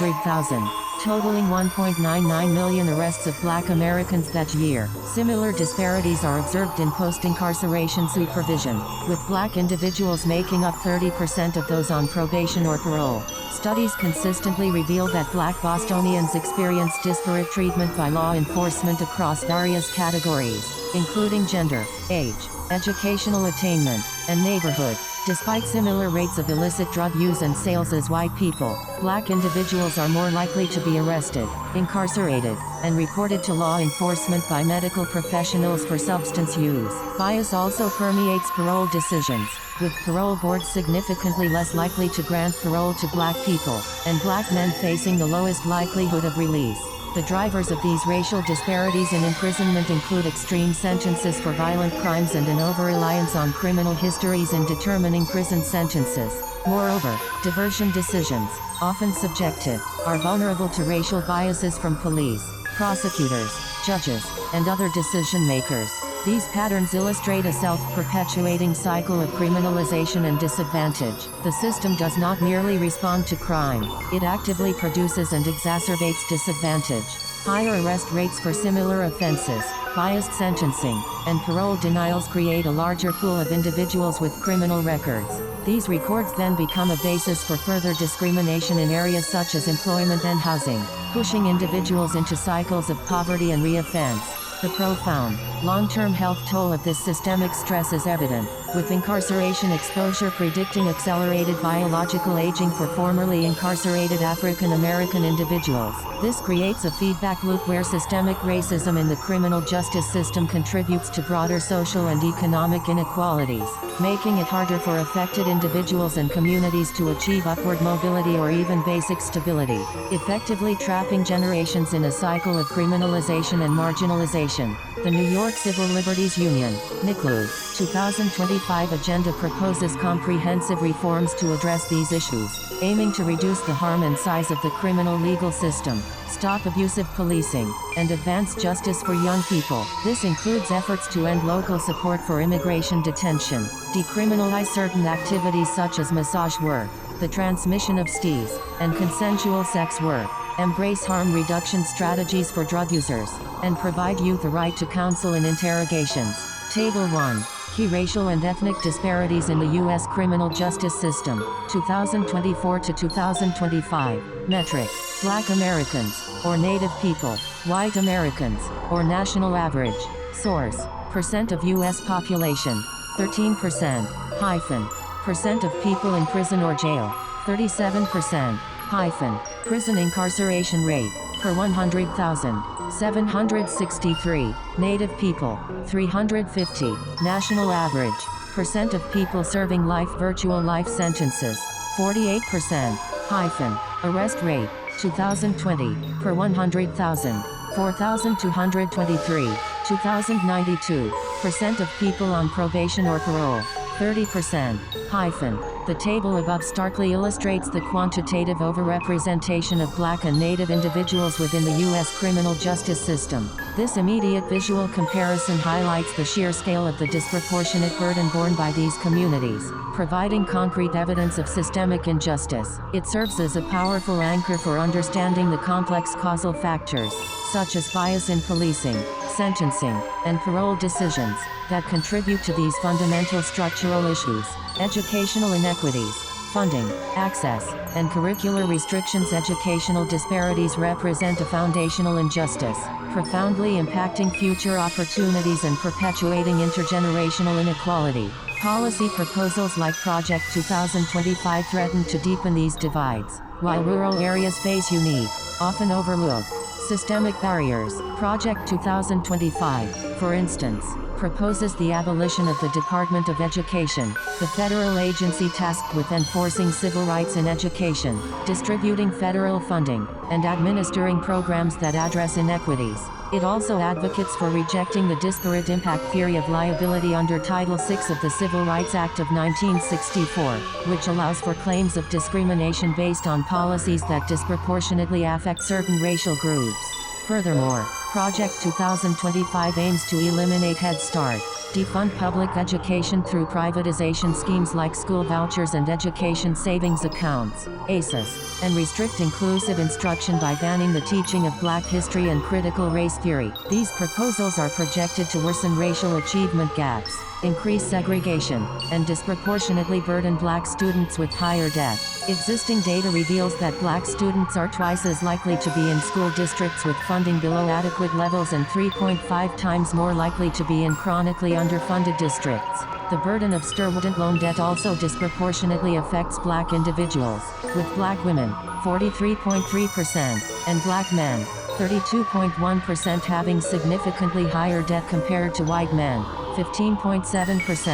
100,000, totaling 1.99 million arrests of Black Americans that year. Similar disparities are observed in post-incarceration supervision, with Black individuals making up 30% of those on probation or parole. Studies consistently reveal that Black Bostonians experience disparate treatment by law enforcement across various categories, including gender, age, educational attainment, and neighborhood. Despite similar rates of illicit drug use and sales as white people, Black individuals are more likely to be arrested, incarcerated, and reported to law enforcement by medical professionals for substance use. Bias also permeates parole decisions, with parole boards significantly less likely to grant parole to Black people, and Black men facing the lowest likelihood of release. The drivers of these racial disparities in imprisonment include extreme sentences for violent crimes and an over-reliance on criminal histories in determining prison sentences. Moreover, diversion decisions, often subjective, are vulnerable to racial biases from police, prosecutors, judges, and other decision-makers. These patterns illustrate a self-perpetuating cycle of criminalization and disadvantage. The system does not merely respond to crime, it actively produces and exacerbates disadvantage. Higher arrest rates for similar offenses, biased sentencing, and parole denials create a larger pool of individuals with criminal records. These records then become a basis for further discrimination in areas such as employment and housing, pushing individuals into cycles of poverty and re-offense. The profound, long-term health toll of this systemic stress is evident, with incarceration exposure predicting accelerated biological aging for formerly incarcerated African American individuals. This creates a feedback loop where systemic racism in the criminal justice system contributes to broader social and economic inequalities, making it harder for affected individuals and communities to achieve upward mobility or even basic stability, effectively trapping generations in a cycle of criminalization and marginalization. The New York Civil Liberties Union, NYCLU, 2025 agenda proposes comprehensive reforms to address these issues, aiming to reduce the harm and size of the criminal legal system, stop abusive policing, and advance justice for young people. This includes efforts to end local support for immigration detention, decriminalize certain activities such as massage work, the transmission of STIs, and consensual sex work, embrace harm reduction strategies for drug users, and provide youth a right to counsel in interrogations. Table 1. Key racial and ethnic disparities in the U.S. criminal justice system, 2024 to 2025. Metric: Black Americans, or Native people, White Americans, or national average. Source: percent of U.S. population, 13%, hyphen, percent of people in prison or jail, 37%, hyphen, prison incarceration rate, per 100,000, 763, Native people, 350, national average, percent of people serving virtual life sentences, 48%, hyphen, arrest rate, 2020, per 100,000, 4,223, 2,092, percent of people on probation or parole, 30%, hyphen. The table above starkly illustrates the quantitative overrepresentation of Black and Native individuals within the U.S. criminal justice system. This immediate visual comparison highlights the sheer scale of the disproportionate burden borne by these communities, providing concrete evidence of systemic injustice. It serves as a powerful anchor for understanding the complex causal factors, such as bias in policing, sentencing, and parole decisions, that contribute to these fundamental structural issues. Educational inequities, funding, access, and curricular restrictions. Educational disparities represent a foundational injustice, profoundly impacting future opportunities and perpetuating intergenerational inequality. Policy proposals like Project 2025 threaten to deepen these divides, while rural areas face unique, often overlooked, systemic barriers. Project 2025, for instance, proposes the abolition of the Department of Education, the federal agency tasked with enforcing civil rights in education, distributing federal funding, and administering programs that address inequities. It also advocates for rejecting the disparate impact theory of liability under Title VI of the Civil Rights Act of 1964, which allows for claims of discrimination based on policies that disproportionately affect certain racial groups. Furthermore, Project 2025 aims to eliminate Head Start, defund public education through privatization schemes like school vouchers and education savings accounts, ACEs, and restrict inclusive instruction by banning the teaching of Black history and critical race theory. These proposals are projected to worsen racial achievement gaps, increase segregation, and disproportionately burden Black students with higher debt. Existing data reveals that Black students are twice as likely to be in school districts with funding below adequate levels and 3.5 times more likely to be in chronically underfunded districts. The burden of student loan debt also disproportionately affects Black individuals, with Black women, 43.3%, and Black men, 32.1% having significantly higher debt compared to white men, 15.7%,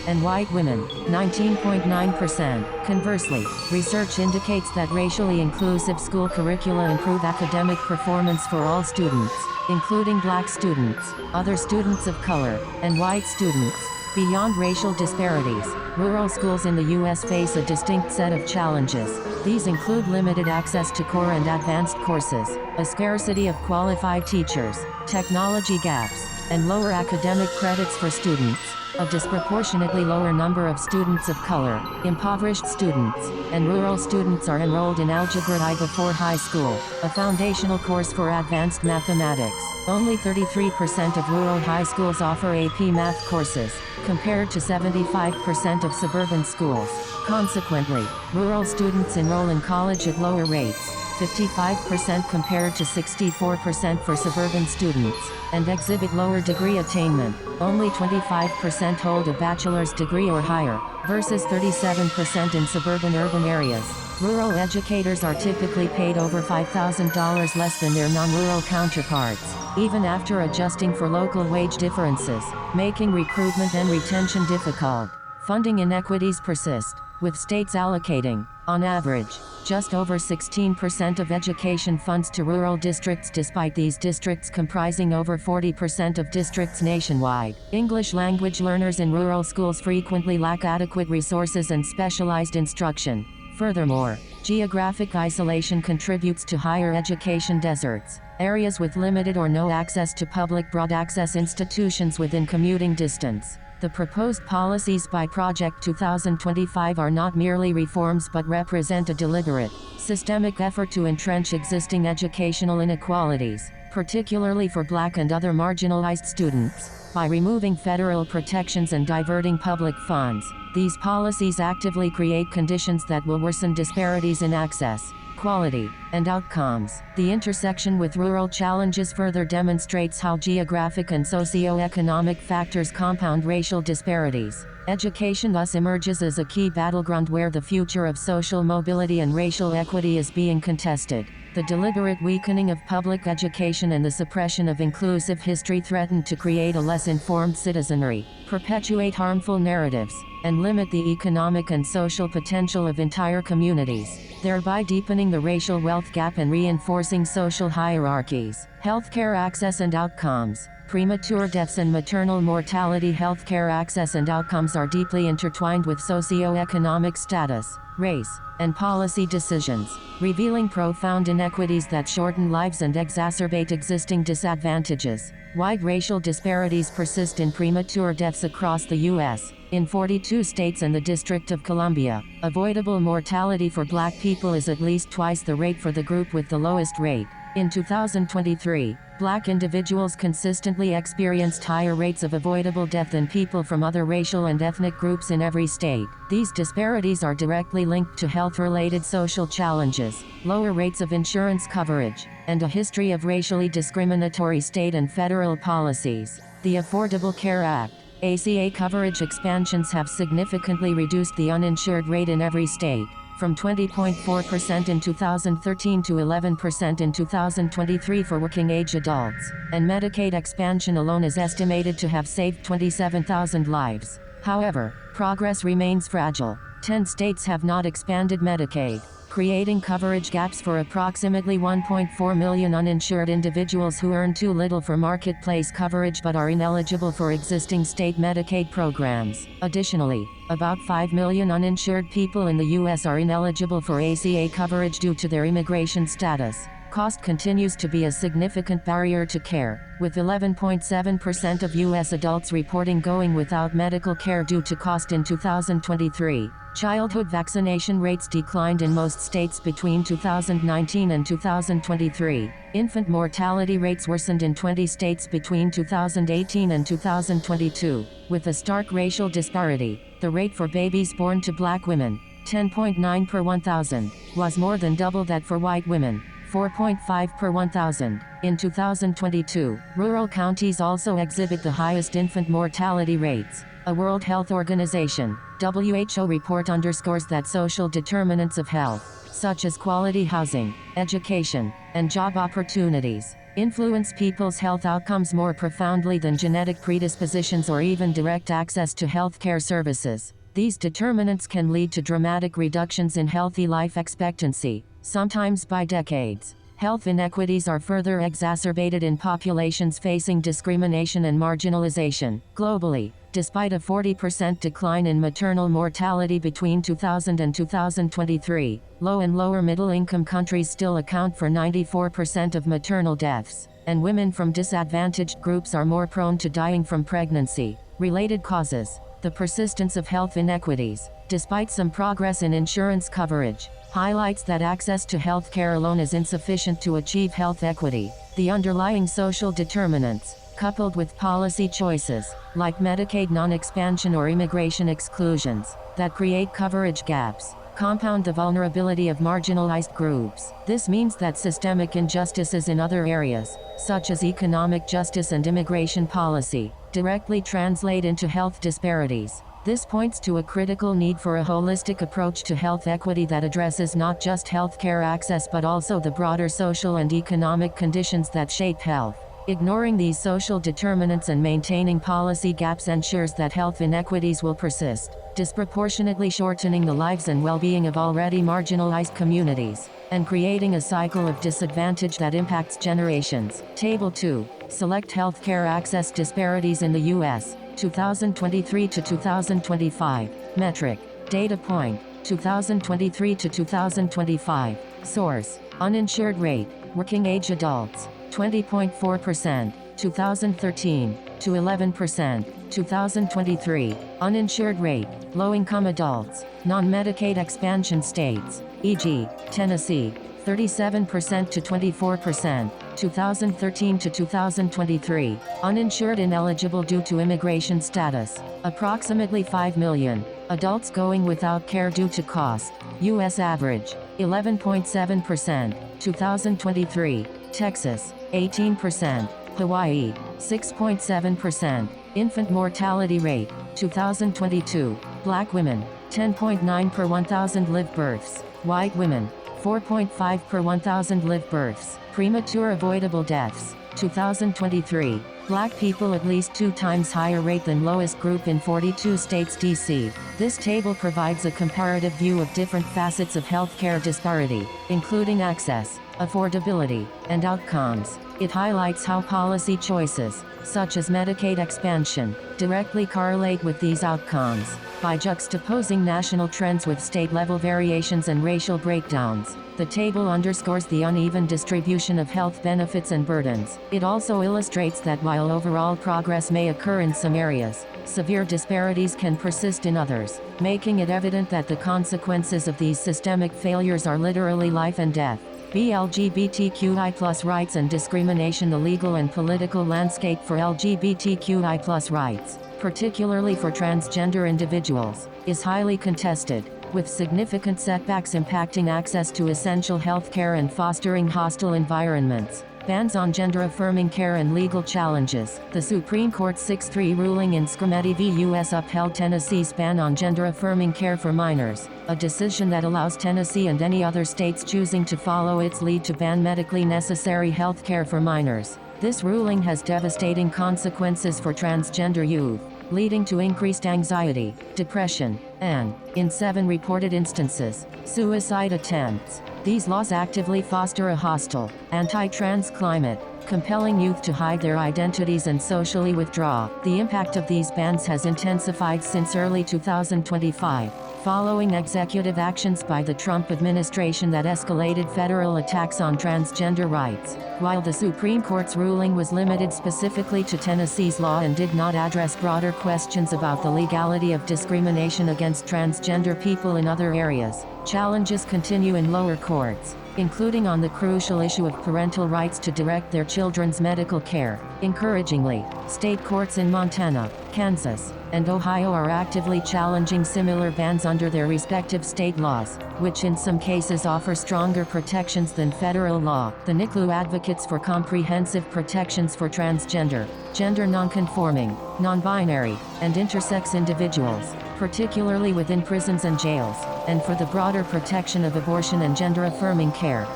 and white women, 19.9%. Conversely, research indicates that racially inclusive school curricula improve academic performance for all students, including Black students, other students of color, and white students. Beyond racial disparities, rural schools in the U.S. face a distinct set of challenges. These include limited access to core and advanced courses, a scarcity of qualified teachers, technology gaps, and lower academic credits for students, a disproportionately lower number of students of color, impoverished students, and rural students are enrolled in Algebra I before high school, a foundational course for advanced mathematics. Only 33% of rural high schools offer AP math courses, compared to 75% of suburban schools. Consequently, rural students enroll in college at lower rates, 55% compared to 64% for suburban students, and exhibit lower degree attainment. Only 25% hold a bachelor's degree or higher, versus 37% in suburban urban areas. Rural educators are typically paid over $5,000 less than their non-rural counterparts, even after adjusting for local wage differences, making recruitment and retention difficult. Funding inequities persist, with states allocating, on average, just over 16% of education funds to rural districts, despite these districts comprising over 40% of districts nationwide. English language learners in rural schools frequently lack adequate resources and specialized instruction. Furthermore, geographic isolation contributes to higher education deserts, areas with limited or no access to public broad-access institutions within commuting distance. The proposed policies by Project 2025 are not merely reforms but represent a deliberate, systemic effort to entrench existing educational inequalities, particularly for Black and other marginalized students. By removing federal protections and diverting public funds, these policies actively create conditions that will worsen disparities in access, quality, and outcomes. The intersection with rural challenges further demonstrates how geographic and socioeconomic factors compound racial disparities. Education thus emerges as a key battleground where the future of social mobility and racial equity is being contested. The deliberate weakening of public education and the suppression of inclusive history threaten to create a less informed citizenry, perpetuate harmful narratives, and limit the economic and social potential of entire communities, thereby deepening the racial wealth gap and reinforcing social hierarchies. Healthcare access and outcomes. Premature deaths and maternal mortality. Healthcare access and outcomes are deeply intertwined with socioeconomic status, race, and policy decisions, revealing profound inequities that shorten lives and exacerbate existing disadvantages. Wide racial disparities persist in premature deaths across the U.S. In 42 states and the District of Columbia, avoidable mortality for Black people is at least twice the rate for the group with the lowest rate. In 2023, Black individuals consistently experienced higher rates of avoidable death than people from other racial and ethnic groups in every state. These disparities are directly linked to health-related social challenges, lower rates of insurance coverage, and a history of racially discriminatory state and federal policies. The Affordable Care Act, ACA coverage expansions have significantly reduced the uninsured rate in every state, from 20.4% in 2013 to 11% in 2023 for working-age adults, and Medicaid expansion alone is estimated to have saved 27,000 lives. However, progress remains fragile. 10 states have not expanded Medicaid, creating coverage gaps for approximately 1.4 million uninsured individuals who earn too little for marketplace coverage but are ineligible for existing state Medicaid programs. Additionally, about 5 million uninsured people in the U.S. are ineligible for ACA coverage due to their immigration status. Cost continues to be a significant barrier to care, with 11.7% of U.S. adults reporting going without medical care due to cost in 2023. Childhood vaccination rates declined in most states between 2019 and 2023. Infant mortality rates worsened in 20 states between 2018 and 2022, with a stark racial disparity. The rate for babies born to black women, 10.9 per 1,000, was more than double that for white women, 4.5 per 1,000. In 2022, rural counties also exhibit the highest infant mortality rates. A World Health Organization (WHO) report underscores that social determinants of health, such as quality housing, education, and job opportunities, influence people's health outcomes more profoundly than genetic predispositions or even direct access to healthcare services. These determinants can lead to dramatic reductions in healthy life expectancy, sometimes by decades. Health inequities are further exacerbated in populations facing discrimination and marginalization. Globally, despite a 40% decline in maternal mortality between 2000 and 2023, low and lower middle-income countries still account for 94% of maternal deaths, and women from disadvantaged groups are more prone to dying from pregnancy-related causes. The persistence of health inequities, despite some progress in insurance coverage, highlights that access to health care alone is insufficient to achieve health equity. The underlying social determinants, coupled with policy choices, like Medicaid non-expansion or immigration exclusions, that create coverage gaps, compound the vulnerability of marginalized groups. This means that systemic injustices in other areas, such as economic justice and immigration policy, directly translate into health disparities. This points to a critical need for a holistic approach to health equity that addresses not just healthcare access but also the broader social and economic conditions that shape health. Ignoring these social determinants and maintaining policy gaps ensures that health inequities will persist, disproportionately shortening the lives and well-being of already marginalized communities, and creating a cycle of disadvantage that impacts generations. Table 2. Select healthcare access disparities in the U.S., 2023 to 2025. Metric. Data point. 2023 to 2025. Source. Uninsured rate. Working age adults. 20.4%, 2013, to 11%, 2023. Uninsured rate, low-income adults, non-Medicaid expansion states, e.g., Tennessee, 37% to 24%, 2013 to 2023. Uninsured ineligible due to immigration status, approximately 5 million. Adults going without care due to cost, U.S. average, 11.7%, 2023. Texas, 18%, Hawaii, 6.7%. Infant mortality rate, 2022, black women, 10.9 per 1,000 live births, white women, 4.5 per 1,000 live births. Premature avoidable deaths, 2023, black people at least 2 times higher rate than lowest group in 42 states DC. This table provides a comparative view of different facets of healthcare disparity, including access, affordability, and outcomes. It highlights how policy choices, such as Medicaid expansion, directly correlate with these outcomes. By juxtaposing national trends with state-level variations and racial breakdowns, the table underscores the uneven distribution of health benefits and burdens. It also illustrates that while overall progress may occur in some areas, severe disparities can persist in others, making it evident that the consequences of these systemic failures are literally life and death. LGBTQI+ rights and discrimination. The legal and political landscape for LGBTQI+ rights, particularly for transgender individuals, is highly contested, with significant setbacks impacting access to essential health care and fostering hostile environments. Bans on gender-affirming care and legal challenges. The Supreme Court's 6-3 ruling in Scrimeti v. U.S. upheld Tennessee's ban on gender-affirming care for minors, a decision that allows Tennessee and any other states choosing to follow its lead to ban medically necessary health care for minors. This ruling has devastating consequences for transgender youth, leading to increased anxiety, depression, and, in 7 reported instances, suicide attempts. These laws actively foster a hostile, anti-trans climate, compelling youth to hide their identities and socially withdraw. The impact of these bans has intensified since early 2025, following executive actions by the Trump administration that escalated federal attacks on transgender rights. While the Supreme Court's ruling was limited specifically to Tennessee's law and did not address broader questions about the legality of discrimination against transgender people in other areas, challenges continue in lower courts, including on the crucial issue of parental rights to direct their children's medical care. Encouragingly, state courts in Montana, Kansas, and Ohio are actively challenging similar bans under their respective state laws, which in some cases offer stronger protections than federal law. The NICLU advocates for comprehensive protections for transgender, gender nonconforming, non-binary, and intersex individuals, particularly within prisons and jails, and for the broader protection of abortion and gender-affirming care.